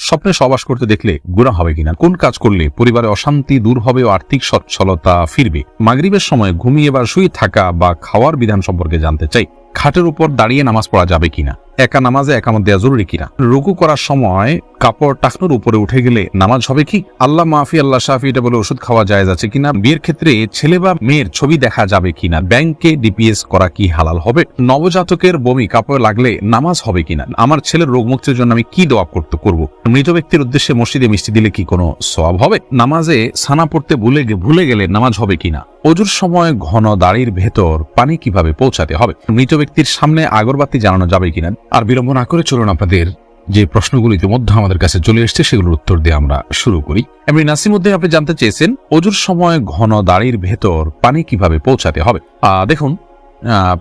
স্বপ্নে সহবাস করতে দেখলে গুনাহ হবে কিনা, কোন কাজ করলে পরিবারে অশান্তি দূর হবে ও আর্থিক সচ্ছলতা ফিরবে, মাগরিবের সময় ঘুমিয়ে বা শুয়ে থাকা বা খাওয়ার বিধান সম্পর্কে জানতে চাই, খাটের উপর দাঁড়িয়ে নামাজ পড়া যাবে কিনা, একা নামাজে একামত দেওয়া জরুরি কিনা, রুকু করার সময় কাপড় টাকনুর উপরে উঠে গেলে নামাজ হবে কি, আল্লাহ মাফি আল্লাহ শাফি এটা বলে ওষুধ খাওয়া জায়েজ আছে কিনা, বিয়ের ক্ষেত্রে ছেলে বা মেয়ের ছবি দেখা যাবে কিনা, ব্যাংকে ডিপিএস করা কি হালাল হবে, নবজাতকের বমি কাপড়ে লাগলে নামাজ হবে কিনা, আমার ছেলের রোগ মুক্তির জন্য আমি কি দোয়া করব, মৃত ব্যক্তির উদ্দেশ্যে মসজিদে মিষ্টি দিলে কি কোনো সওয়াব হবে, নামাজে সানা পড়তে ভুলে গেলে নামাজ হবে কিনা, ওজুর সময় ঘন দাড়ির ভেতর পানি কিভাবে পৌঁছাতে হবে, মৃত ব্যক্তির সামনে আগরবাতি জ্বালানো যাবে কিনা। আর বিলম্ব না করে চলুন আপনাদের যে প্রশ্নগুলো ইতিমধ্যে আমাদের কাছে চলে এসছে সেগুলোর উত্তর দিয়ে আমরা শুরু করি। এমনি নাসিমউদ্দিন আপনি জানতে চেয়েছেন ওজুর সময় ঘন দাড়ির ভেতর পানি কিভাবে পৌঁছাতে হবে। দেখুন,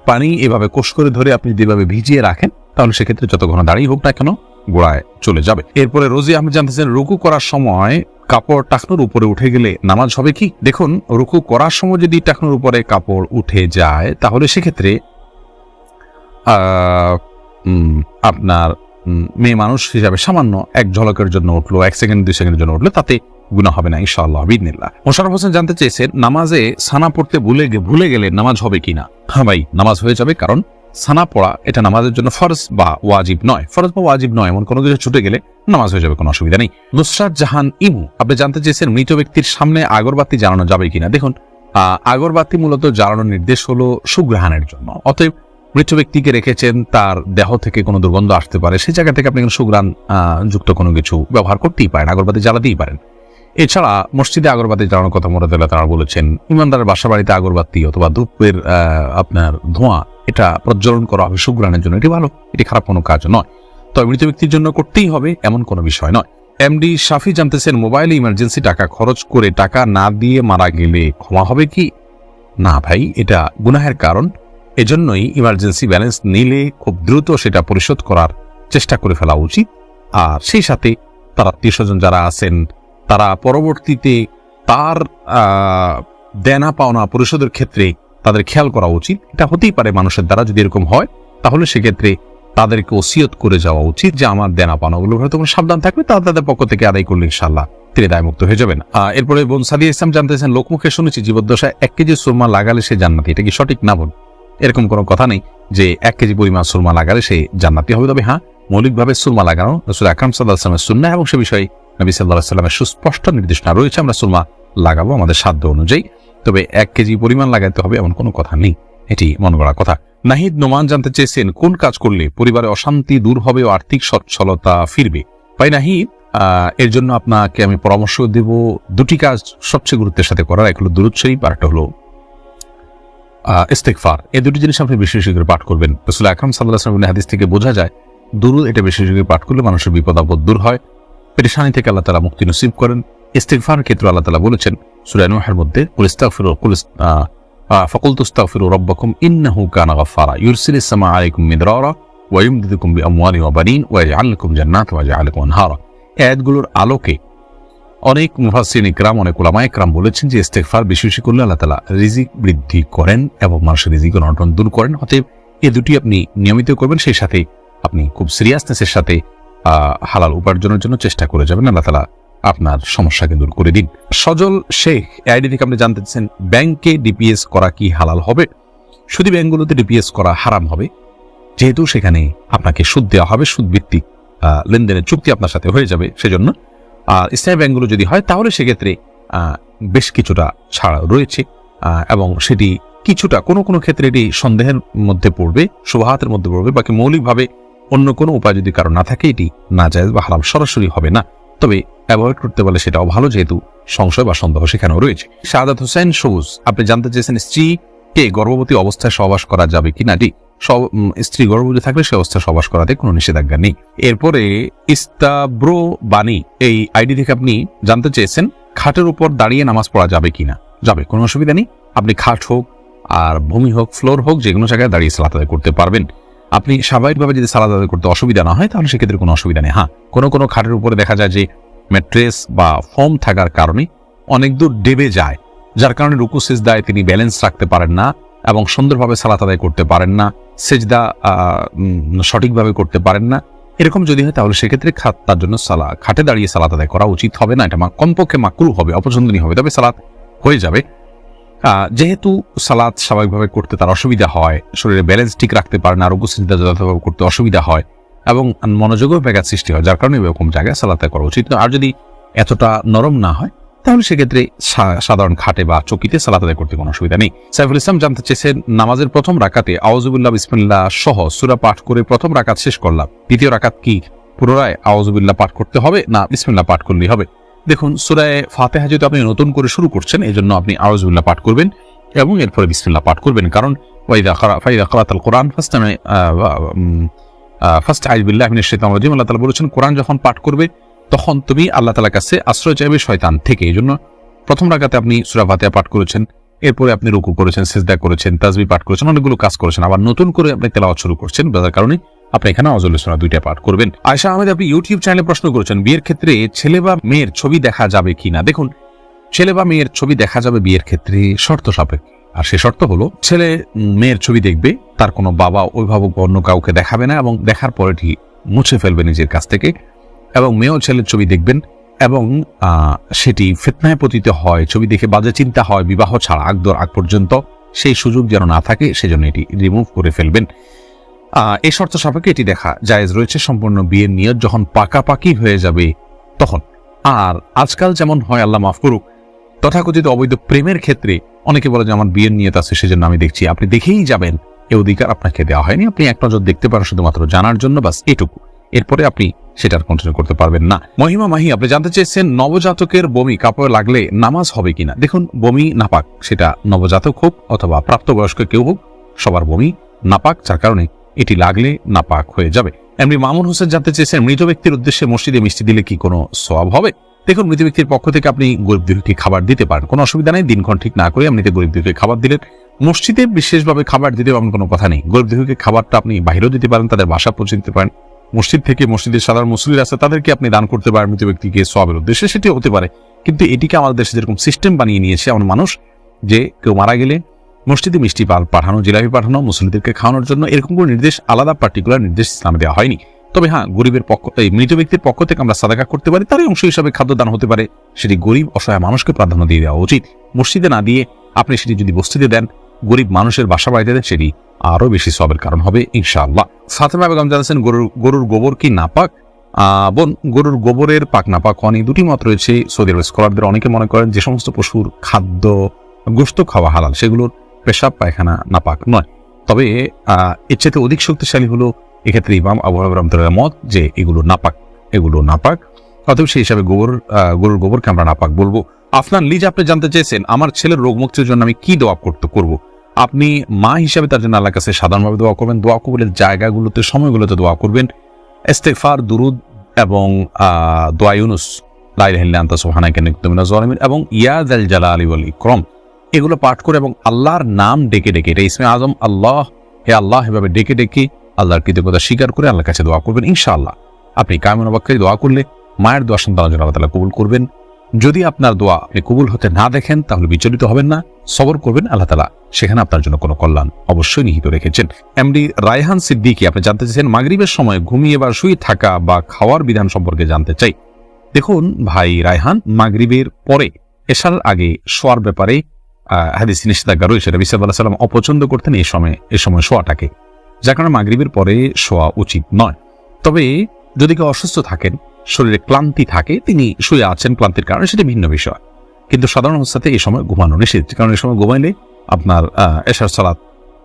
পানি এভাবে কোষ করে ধরে আপনি যেভাবে ভিজিয়ে রাখেন তাহলে সেক্ষেত্রে যত ঘন দাড়ি হোক না কেন গোড়ায় চলে যাবে। এরপরে রোজি আপনি জানতেছেন রুকু করার সময় কাপড় টাকনুর উপরে উঠে গেলে নামাজ হবে কি। দেখুন, রুকু করার সময় যদি টাকনুর উপরে কাপড় উঠে যায় তাহলে সেক্ষেত্রে আপনার মেয়ে মানুষ হিসাবে সামান্য এক ঝলকের জন্য উঠলো, 1 সেকেন্ড 2 সেকেন্ডের জন্য উঠলো, তাতে গুনাহ হবে না ইনশাআল্লাহ বিইذনিল্লাহ। মোশাররফ হোসেন জানতে চেয়েছেন নামাজে সানা পড়তে ভুলে গেলে নামাজ হবে কিনা। হ্যাঁ ভাই, নামাজ হয়ে যাবে, কারণ সানা পড়া এটা নামাজের জন্য ফরজ বা ওয়াজিব নয়। ফরজ বা ওয়াজিব নয় এমন কোনো কিছু ছুটে গেলে নামাজ হয়ে যাবে, কোনো অসুবিধা নেই। নুসরাত জাহান ইমু আপনি জানতে চেয়েছেন মৃত ব্যক্তির সামনে আগরবাতি জ্বালানো যাবে কিনা। দেখুন, আগরবাতি মূলত জ্বালানোর নির্দেশ হলো সুগ্রহণের জন্য, অতএব মৃত ব্যক্তিকে রেখেছেন, তার দেহ থেকে কোনো দুর্গন্ধ আসতে পারে, সেই জায়গা থেকে আপনি সুগ্রাণ যুক্ত কোনো কিছু ব্যবহার করতেই পারেন, আগরবাতি জ্বালাতেই পারেন। এছাড়া মসজিদে আগরবাতি জ্বালানোর কথা মুরাদুল্লাহ তাআলা বলেছেন। ইমানদারের বাসা বাড়িতে আগরবাতি অথবা ধূপের আপনার ধোঁয়া এটা প্রজ্বলন করা হবে সুগ্রাণের জন্য, এটি ভালো, এটি খারাপ কোনো কাজ নয়, তবে মৃত ব্যক্তির জন্য করতেই হবে এমন কোনো বিষয় নয়। এমডি শাফি জানতেছেন মোবাইলে ইমার্জেন্সি টাকা খরচ করে টাকা না দিয়ে মারা গেলে ক্ষমা হবে কি। না ভাই, এটা গুনাহের কারণ, এজন্যই ইমার্জেন্সি ব্যালেন্স নিলে খুব দ্রুত সেটা পরিশোধ করার চেষ্টা করে ফেলা উচিত। আর সেই সাথে তার আত্মীয়স্বজন যারা আছেন তারা পরবর্তীতে তার দেনা পাওনা পরিশোধের ক্ষেত্রে তাদের খেয়াল করা উচিত। এটা হতেই পারে মানুষের দ্বারা, যদি এরকম হয় তাহলে সেক্ষেত্রে তাদেরকে ওসিয়ত করে যাওয়া উচিত যে আমার দেনা পাওনাগুলো হয়তো সাবধান থাকবে, তাদের পক্ষ থেকে আদায় করলে ইনশাআল্লাহ তিনি দায়মুক্ত হয়ে যাবেন। এরপরে বোন সাদিয়া ইসলাম জানতেছেন লোকমুখে শুনেছি জীবদ্দশায় 1 কেজি সুরমা লাগালে সে জান্নাতি, এটা কি সঠিক না বোন? এরকম কোনো কথা নেই যে 1 কেজি পরিমাণ সুরমা লাগালে সে জান্নাতি হবে। তবে হ্যাঁ, মৌলিকভাবে সুরমা লাগানো রাসূল আকরাম সাল্লাল্লাহু আলাইহি ওয়াসাল্লামের সুন্নাহ এবং সে বিষয়ে নবী সাল্লাল্লাহু আলাইহি ওয়াসাল্লামের সুস্পষ্ট নির্দেশনা রয়েছে, আমরা সুরমা লাগাবো আমাদের সাধ্য অনুযায়ী। তবে 1 কেজি পরিমাণ লাগাতে হবে এমন কোনো কথা নেই, এটি মনে করার কথা। নাহিদ নোমান জানতে চেয়েছেন কোন কাজ করলে পরিবারে অশান্তি দূর হবে ও আর্থিক সচ্ছলতা ফিরবে। ভাই নাহিদ, এর জন্য আপনাকে আমি পরামর্শ দেব 2টি কাজ সবচেয়ে গুরুত্বের সাথে করার, এক হলো দুরূদ শরীফ আর একটা হলো ইস্তেগফার। এই 2টি জিনিস আপনি বেশি বেশি করে পাঠ করবেন। রাসূল আকরাম সাল্লাল্লাহু আলাইহি ওয়াসাল্লামের হাদিস থেকে বোঝা যায় দুরূদ এটা বেশি বেশি করে পাঠ করলে মানুষের বিপদ আপদ দূর হয়, পেরেশানি থেকে আল্লাহ তাআলা মুক্তি নসিব করেন। ইস্তেগফারের ক্ষেত্রে আল্লাহ তাআলা বলেছেন সূরা নূহের মধ্যে ফাকুলতু আস্তাগফিরু রাব্বাকুম ইন্নাহু কানা গাফফারা ইউরসিলিস সামা আলাইকুম মিদরারা ওয়া ইউমদিদুকুম বিআমওয়ালিন ওয়া বানিন ওয়া ইয়াজআল লাকুম জান্নাতিন ওয়া ইয়াজআল লাকুম আনহারা। এই আয়াতগুলোর আলোকে অনেক মুফাসসিরিন ইকরাম, অনেক উলামা ইকরাম বলেছেন যে ইস্তেগফার বেশি বেশি করলে আল্লাহ তাআলা রিজিক বৃদ্ধি করেন এবং মানুষের রিজিকের অনটন দূর করেন। অতএব এই 2টি আপনি নিয়মিত করবেন, সেই সাথে আপনি খুব সিরিয়াসনেসের সাথে হালাল উপার্জনের জন্য চেষ্টা করে যাবেন, আল্লাহ তাআলা আপনার সমস্যাকে দূর করে দিন। সজল শেখ আইডি থেকে আপনি জানতে চাচ্ছেন ব্যাংকে ডিপিএস করা কি হালাল হবে। শুধু ব্যাংকগুলোতে ডিপিএস করা হারাম হবে, যেহেতু সেখানে আপনাকে সুদ দেওয়া হবে, সুদ ভিত্তিক লেনদেনের চুক্তি আপনার সাথে হয়ে যাবে। সেজন্য আর ইসলামী ব্যাংকগুলো যদি হয় তাহলে সেক্ষেত্রে বেশ কিছুটা ছাড় রয়েছে এবং সেটি কিছুটা কোনো কোনো ক্ষেত্রে এটি সন্দেহের মধ্যে পড়বে, শুবহাতের মধ্যে পড়বে, বাকি মৌলিকভাবে অন্য কোনো উপায় যদি কারো না থাকে এটি নাজায়েজ বা হারাম সরাসরি হবে না। তবে অ্যাভয়েড করতে পারলে সেটাও ভালো, যেহেতু সংশয় বা সন্দেহ সেখানেও রয়েছে। শাহাদাত হোসেন সবুজ আপনি জানতে চেয়েছেন স্ত্রীকে গর্ভবতী অবস্থায় সহবাস করা যাবে কিনা। স্ত্রী গর্ভবতী থাকলে সে অবস্থায় সহবাস করাতে কোনো নিষেধাজ্ঞা নেই। এরপরে ইস্তাব্রো বাণী এই আইডি থেকে আপনি জানতে চেয়েছেন খাটের উপর দাঁড়িয়ে নামাজ পড়া যাবে কিনা। যাবে, কোনো অসুবিধা নেই। আপনি খাট হোক আর ভূমি হোক ফ্লোর হোক যে কোনো জায়গায় দাঁড়িয়ে সালাত আদায় করতে পারবেন। আপনি স্বাভাবিকভাবে যদি সালাত আদায় করতে অসুবিধা না হয় তাহলে সেক্ষেত্রে কোনো অসুবিধা নেই। হ্যাঁ, কোনো খাটের উপরে দেখা যায় যে ম্যাট্রেস বা ফোম থাকার কারণে অনেক দূর ডেবে যায়, যার কারণে রুকু সিজদায় তিনি ব্যালেন্স রাখতে পারেন না এবং সুন্দরভাবে সালাত আদায় করতে পারেন না, সিজদা সঠিকভাবে করতে পারেন না। এরকম যদি হয় তাহলে সেক্ষেত্রে তার জন্য খাটে দাঁড়িয়ে সালাত আদায় করা উচিত হবে না, এটা কমপক্ষে মাকরুহ হবে, অপছন্দনীয় হবে, তবে সালাত হয়ে যাবে। যেহেতু সালাত স্বাভাবিকভাবে করতে তার অসুবিধা হয়, শরীরে ব্যালেন্স ঠিক রাখতে পারে না, আরোগ্য চিন্তা যথাযথভাবে করতে অসুবিধা হয় এবং মনোযোগেও ব্যাঘাত সৃষ্টি হয়, যার কারণে এরকম জায়গায় সালাত আদায় করা উচিত না। আর যদি এতটা নরম না হয় তাহলে সেক্ষেত্রে সাধারণ খাটে বা চকিতে সালাত আদায় করতে কোনো অসুবিধা নেই। সাইফুল ইসলাম জানতে চেয়েছেন, নামাজের প্রথম রাকাতে আউযুবিল্লাহ বিসমিল্লাহ সহ সূরা পাঠ করে প্রথম রাকাত শেষ করলাম, দ্বিতীয় রাকাত কি পুনরায় আউযুবিল্লাহ পাঠ করতে হবে না বিসমিল্লাহ পাঠ করলেই হবে? দেখুন, সূরা ফাতিহা যেহেতু আপনি নতুন করে শুরু করছেন, এই জন্য আপনি আউযুবিল্লাহ পাঠ করবেন এবং এরপরে বিসমিল্লাহ পাঠ করবেন, কারণ ফাইদা ক্রাআতাল কুরআন ফাস্তাইয বিল্লাহি মিনাশ শাইতানির রাজিম, আল্লাহ তাআলা বলেছেন কোরআন যখন পাঠ করবে তখন তুমি আল্লাহ তাআলার কাছে আশ্রয় চাইবে শয়তান থেকে। এই জন্য প্রথম রাকাতে আপনি সূরা ফাতিহা পাঠ করেছেন, এরপরে আপনি রুকু করেছেন, সিজদা করেছেন, তাসবিহ পাঠ করেছেন, অনেকগুলো কাজ করেছেন, আবার নতুন করে আপনি তেলাওয়াত শুরু করছেন, যার কারণে আপনি এখানে আউযুবিল্লাহ সূরা দুইটা পাঠ করবেন। আয়েশা আহমেদ, আপনি ইউটিউব চ্যানেলে প্রশ্ন করেছেন, বিয়ের ক্ষেত্রে ছেলে বা মেয়ের ছবি দেখা যাবে কিনা? দেখুন, ছেলে বা মেয়ের ছবি দেখা যাবে বিয়ের ক্ষেত্রে শর্ত সাপেক্ষে, আর সে শর্ত হলো ছেলে মেয়ের ছবি দেখবে, তার কোনো বাবা অভিভাবক বা অন্য কাউকে দেখাবে না এবং দেখার পরে মুছে ফেলবে নিজের কাছ থেকে, এবং মেয়েও ছেলের ছবি দেখবেন এবং সেটি ফিতনায় পতিত হয়, ছবি দেখে বাজে চিন্তা হয় বিবাহ ছাড়া আগ পর্যন্ত, সেই সুযোগ যেন না থাকে সেজন্য এটি রিমুভ করে ফেলবেন। এই শর্ত সাপেক্ষে এটি দেখা জায়েজ রয়েছে সম্পূর্ণ বিয়ের নিয়ত যখন পাকাপাকি হয়ে যাবে তখন। আর আজকাল যেমন হয়, আল্লাহ মাফ করুক, তথাকথিত অবৈধ প্রেমের ক্ষেত্রে অনেকে বলে যে আমার বিয়ের নিয়ত আছে সেজন্য আমি দেখছি, আপনি দেখেই যাবেন, এ অধিকার আপনাকে দেওয়া হয়নি, আপনি এক নজর দেখতে পারেন শুধুমাত্র জানার জন্য, বাস এটুকু, এরপরে আপনি সেটার কন্টিনিউ করতে পারবেন না। মহিমা মাহি, আপনি জানতে চেয়েছেন নবজাতকের বমি কাপড়ে লাগলে নামাজ হবে কিনা? দেখুন, বমি নাপাক, সেটা নবজাতক হোক অথবা প্রাপ্তবয়স্ক কেউ হোক, সবার বমি নাপাক, যার কারণে এটি লাগলে নাপাক হয়ে যাবে। এমনি মামুন হোসেন জানতে চেয়েছেন, মৃত ব্যক্তির উদ্দেশ্যে মসজিদে মিষ্টি দিলে কি কোনো সওয়াব হবে? দেখুন, মৃত ব্যক্তির পক্ষ থেকে আপনি গরিব দুঃখীকে খাবার দিতে পারেন, কোনো অসুবিধা নেই, দিনক্ষণ ঠিক না করে এমনিতে গরিব দুঃখীকে খাবার দিলেন। মসজিদে বিশেষভাবে খাবার দিতে এমন কোনো কথা নেই, গরিব দুঃখীকে খাবারটা আপনি বাইরেও দিতে পারেন, তাদের বাসা পৌঁছে দিতে পারেন, মসজিদ থেকে মসজিদের সাধারণ মুসল্লিরা আছে তাদেরকে আপনি দান করতে পারেন মৃত ব্যক্তিকে সওয়াবের উদ্দেশ্যে, সেটি হতে পারে। কিন্তু এটিকে আমাদের দেশে যেরকম সিস্টেম বানিয়ে নিয়েছে এমন মানুষ, যে কেউ মারা গেলে মসজিদে মিষ্টি পাঠানো, জিলাপি পাঠানো, মুসল্লিদেরকে খাওয়ানোর জন্য, এরকম কোনো নির্দেশ, আলাদা পার্টিকুলার নির্দেশ ইসলামে দেওয়া হয়নি। তবে হ্যাঁ, গরিবের মৃত ব্যক্তির পক্ষ থেকে আমরা সাদাকা করতে পারি, তারই অংশ হিসাবে খাদ্যদান হতে পারে, সেটি গরিব অসহায় মানুষকে প্রাধান্য দিয়ে দেওয়া উচিত। মসজিদে না দিয়ে আপনি সেটি যদি বস্তিতে দেন, গরিব মানুষের বাসা বাড়িতে দেন, সেটি আরো বেশি সওয়াবের কারণ হবে ইনশাআল্লাহ। ফাতেমা বেগম জানাচ্ছেন, গরুর গোবর কি নাপাক? বোন, গরুর গোবরের পাক নাপাক অনেক দুটি মত রয়েছে সৌদি আরবের স্কলারদের। অনেকে মনে করেন যে সমস্ত পশুর খাদ্য গোশত খাওয়া হালাল, সেগুলোর পেশাব পায়খানা নাপাক নয়। তবে এর চাইতে অধিক শক্তিশালী হলো এক্ষেত্রে ইমাম আবু হানিফা রাহমাতুল্লাহ মত যে এগুলো নাপাক, অতএব সেই হিসাবে গরুর গোবরকে আমরা নাপাক বলবো। আফনান লিজ, আপনি জানতে চেয়েছেন আমার ছেলের রোগ মুক্তির জন্য আমি কি দোয়া করব? আপনি মা হিসাবে তার জন্য আল্লাহর কাছে সাধারণভাবে দোয়া করবেন, দোয়া কবুলের জায়গাগুলোতে, সময়গুলোতে দোয়া করবেন, ইস্তিগফার, দুরুদ এবং দোয়া ইউনুস, লা ইলাহা ইল্লা আনতা সুবহানাকা ইন্নী কুনতু মিনাজ জালিমিন এবং ইয়া যাল জালালি ওয়াল ইকরাম, এগুলো পাঠ করে এবং আল্লাহর নাম ডেকে ডেকে, এটা ইসমে আজম আল্লাহ, হে আল্লাহ, এভাবে ডেকে ডেকে আল্লাহর কৃতজ্ঞতা স্বীকার করে আল্লাহর কাছে দোয়া করবেন। ইনশাআল্লাহ আপনি কায়মন অবাক্কারি দোয়া করলে মায়ের দোয়া সন্তান আল্লাহ তাআলা কবুল করবেন। যদি আপনার দোয়া আপনি কবুল হতে না দেখেন তাহলে বিচলিত হবেন না, সবর করবেন, আল্লাহ তাআলা সেখানে আপনার জন্য কোনো কল্যাণ অবশ্যই নিহিত রেখেছেন। এমডি রায়হান সিদ্দিকী, আপনি জানতে চাইছেন মাগরিবের সময় ঘুমিয়ে বা শুয়ে থাকা বা খাওয়ার বিধান সম্পর্কে জানতে চাই। দেখুন ভাই রায়হান, মাগরিবের পরে এশার আগে শোয়ার ব্যাপারে হাদিস নিষেধাজ্ঞা রয়েছে। নবী সাল্লাল্লাহু আলাইহি ওয়াসাল্লাম অপছন্দ করতেন এই সময় শোয়াটাকে, যার কারণে মাগরিবের পরে শোয়া উচিত নয়। তবে যদি কেউ অসুস্থ থাকেন, শরীরে ক্লান্তি থাকে, তিনি শুয়ে আছেন ক্লান্তির কারণে, সেটা ভিন্ন বিষয়, কিন্তু সাধারণ অবস্থাতে এই সময় ঘুমানো নিষেধ, কারণ এই সময় ঘুমাইলে আপনার এশার সালাত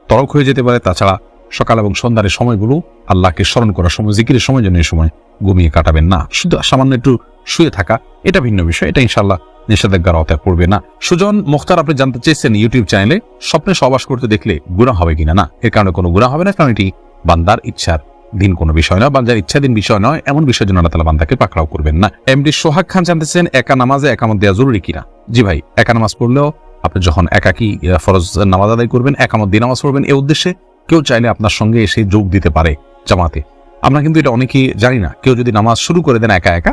তরক হয়ে যেতে পারে। তাছাড়া সকাল এবং সন্ধ্যার সময়গুলো আল্লাহকে স্মরণ করার সময়, জিকিরের সময় জন্য এই সময় ঘুমিয়ে কাটাবেন না। শুধু সামান্য একটু শুয়ে থাকা এটা ভিন্ন বিষয়, এটা ইনশাআল্লাহ নিষেধাজ্ঞার আওতায় পড়বে না। সুজন মুখতার, আপনি জানতে চেয়েছেন ইউটিউব চ্যানেলে স্বপ্নে সহবাস করতে দেখলে গুনাহ হবে কিনা? না, এর কারণে কোনো গুনাহ হবে না, কারণ এটি বান্দার ইচ্ছার দিন কোনো বিষয় নয়, বান্দার ইচ্ছাধীন বিষয় নয়, এমন বিষয়ের জন্য আল্লাহ তাআলা বান্দাকে পাকড়াও করবেন না। এমডি সোহাগ খান জানতেছেন একা নামাজে একামত দেওয়া জরুরি কিনা? জি ভাই, একা নামাজ পড়লেও আপনি যখন একাকি ফরজ নামাজ আদায় করবেন, একামত দিয়ে নামাজ পড়বেন, এই উদ্দেশ্যে কেউ চাইলে আপনার সঙ্গে এসে যোগ দিতে পারে জামাতে। আমরা কিন্তু এটা অনেকেই জানি না। কেউ যদি নামাজ শুরু করে দেন একা একা,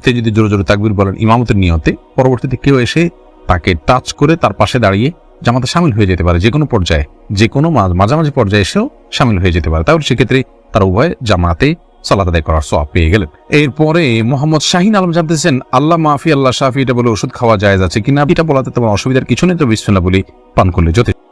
তে যদি জোরে জোরে তাকবীর বলেন ইমামতের নিয়তে, পরবর্তীতে কেউ এসে তাকে টাচ করে তার পাশে দাঁড়িয়ে জামাতে শামিল হয়ে যেতে পারে, যে কোনো পর্যায়ে, যে কোনো মাঝামাঝি পর্যায়ে এসেও শামিল হয়ে যেতে পারে। তাহলে সেক্ষেত্রে তারা উভয় জামাতে সালাত আদায় করার সওয়াব পেয়ে গেলেন। এরপরে মোহাম্মদ শাহিন আলম জানতেছেন, আল্লাহ মাফি আল্লাহ শাফি এটা বলে ওষুধ খাওয়া জায়েজ আছে কিনা? এটা বলাতে তোমার অসুবিধার কিছু নেই, তো বিসমিল্লাহ বলি পান করলে যথেষ্ট।